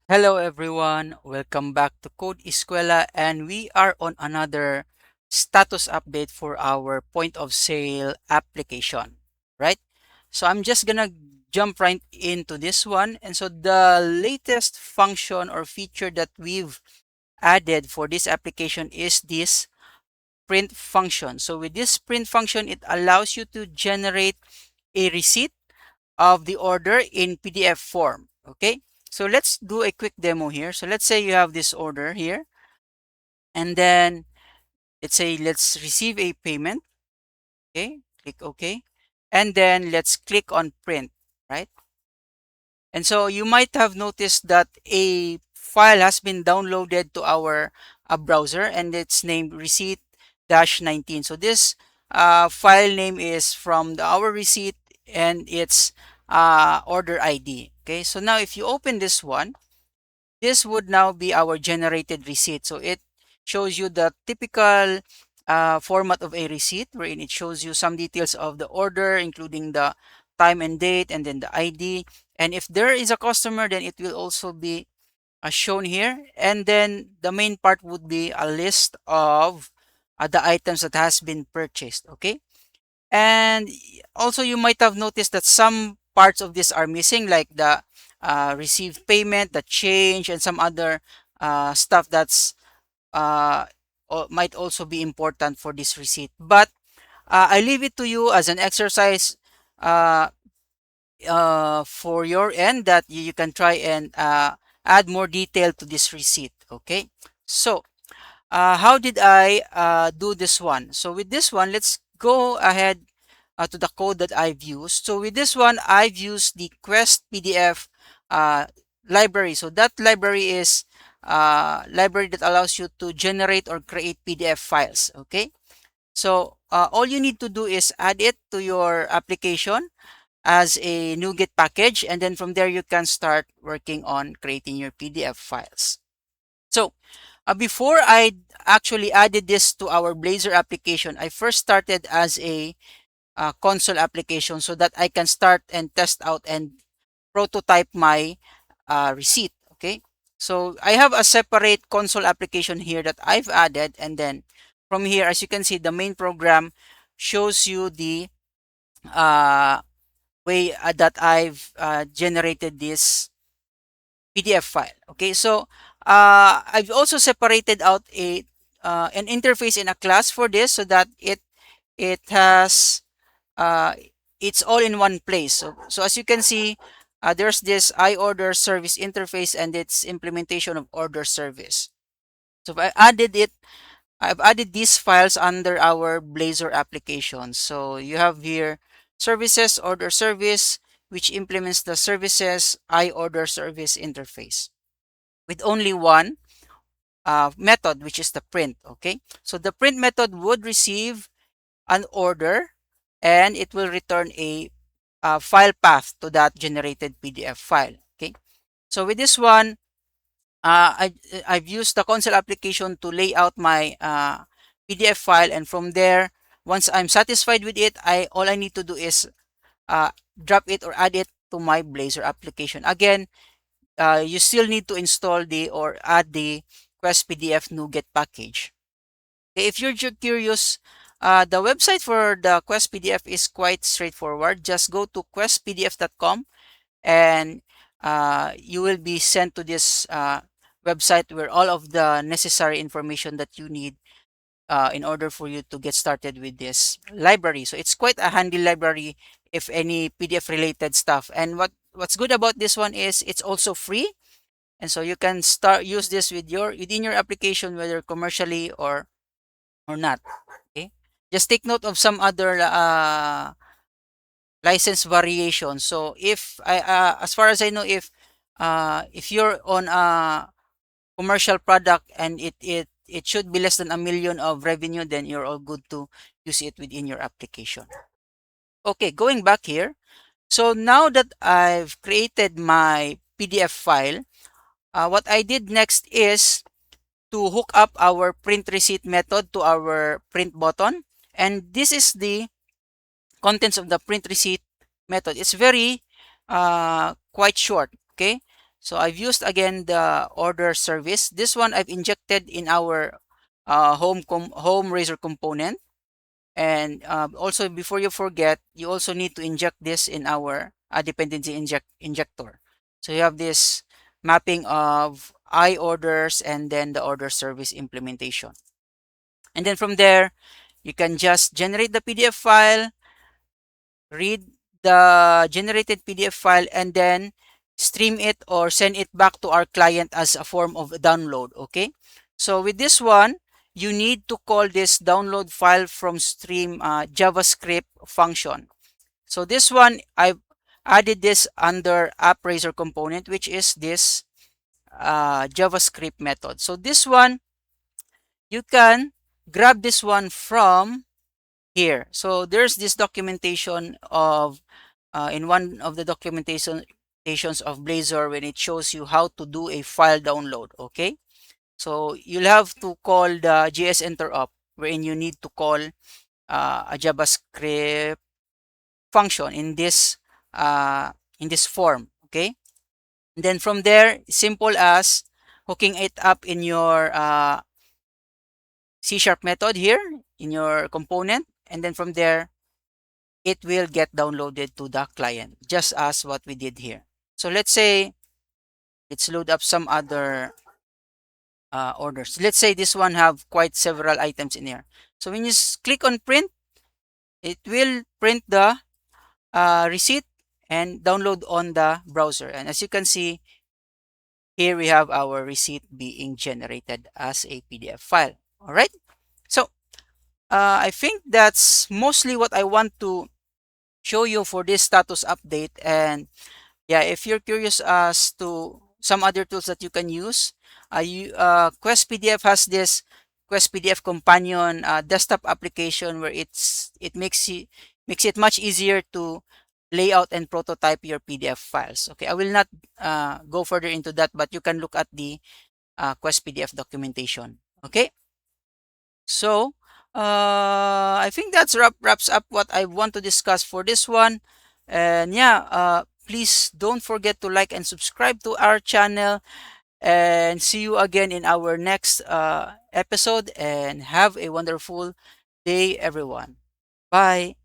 Hello everyone, welcome back to Code Skwela, and we are on another status update for our point of sale application, right? So I'm just gonna jump right into this one. And so the latest function or feature that we've added for this application is this print function. So with this print function, it allows you to generate a receipt of the order in PDF form. Okay, so let's do a quick demo here. So let's say you have this order here, and then let's receive a payment. Okay, click OK, and then let's click on print, right? And so you might have noticed that a file has been downloaded to our browser, and it's named receipt-19. So this file name is from our receipt, and it's order ID. Okay, so now if you open this one, this would now be our generated receipt. So it shows you the typical format of a receipt, wherein it shows you some details of the order, including the time and date, and then the ID. And if there is a customer, then it will also be shown here. And then the main part would be a list of the items that has been purchased. Okay. And also you might have noticed that some parts of this are missing, like the received payment, the change, and some other stuff that's might also be important for this receipt. But I leave it to you as an exercise uh, for your end, that you can try and add more detail to this receipt. Okay, so how did I do this one? So with this one, let's go ahead to the code that I've used. So with this one, I've used the QuestPDF uh, library. So that library is library that allows you to generate or create PDF files. Okay, so all you need to do is add it to your application as a NuGet package, and then from there you can start working on creating your PDF files. So before I actually added this to our Blazor application, I first started as a console application so that I can start and test out and prototype my receipt. Okay, so I have a separate console application here that I've added, and then from here, as you can see, the main program shows you the uh, way that I've generated this PDF file. Okay, so I've also separated out a an interface in a class for this, so that it has uh, it's all in one place. So as you can see, there's this I order service interface and its implementation of order service. So if I've added these files under our Blazor application. So you have here services, order service, which implements the services I order service interface with only one method, which is the print. Okay, so the print method would receive an order, and it will return a file path to that generated PDF file. Okay, so with this one, I've used the console application to lay out my PDF file, and from there, once I'm satisfied with it, all I need to do is uh, drop it or add it to my Blazor application. Again, you still need to install or add the QuestPDF NuGet package. Okay, if you're curious, the website for the QuestPDF is quite straightforward. Just go to questpdf.com, and you will be sent to this website where all of the necessary information that you need in order for you to get started with this library. So it's quite a handy library if any PDF related stuff. And what's good about this one is it's also free, and so you can start use this within your application, whether commercially or not. Okay, just take note of some other license variation. So if as far as I know, if you're on a commercial product and it should be less than 1 million of revenue, then you're all good to use it within your application. Okay, going back here. So now that I've created my PDF file, what I did next is to hook up our print receipt method to our print button. And this is the contents of the print receipt method. It's very quite short. Okay, So I've used again the order service. This one I've injected in our home razor component. And also, before you forget, you also need to inject this in our dependency injector. So you have this mapping of I orders and then the order service implementation. And then from there, you can just generate the PDF file, read the generated PDF file, and then stream it or send it back to our client as a form of download. Okay. So with this one, you need to call this download file from stream JavaScript function. So this one, I've added this under AppRaiser component, which is this JavaScript method. So this one, you can grab this one from here. So there's this documentation of in one of the documentations of Blazor when it shows you how to do a file download. Okay, so you'll have to call the JS interop, wherein you need to call a JavaScript function in this form. Okay, and then from there, simple as hooking it up in your C# method here in your component, and then from there it will get downloaded to the client, just as what we did here. So let's say, let's load up some other orders. Let's say this one have quite several items in here. So when you click on print, it will print the receipt and download on the browser. And as you can see, here we have our receipt being generated as a PDF file. All right. So I think that's mostly what I want to show you for this status update. And yeah, if you're curious as to some other tools that you can use, QuestPDF has this QuestPDF companion desktop application where it makes it much easier to lay out and prototype your PDF files. Okay, I will not go further into that, but you can look at the QuestPDF documentation. Okay, so I think that's wraps up what I want to discuss for this one. And yeah, please don't forget to like and subscribe to our channel, and see you again in our next episode, and have a wonderful day, everyone. Bye.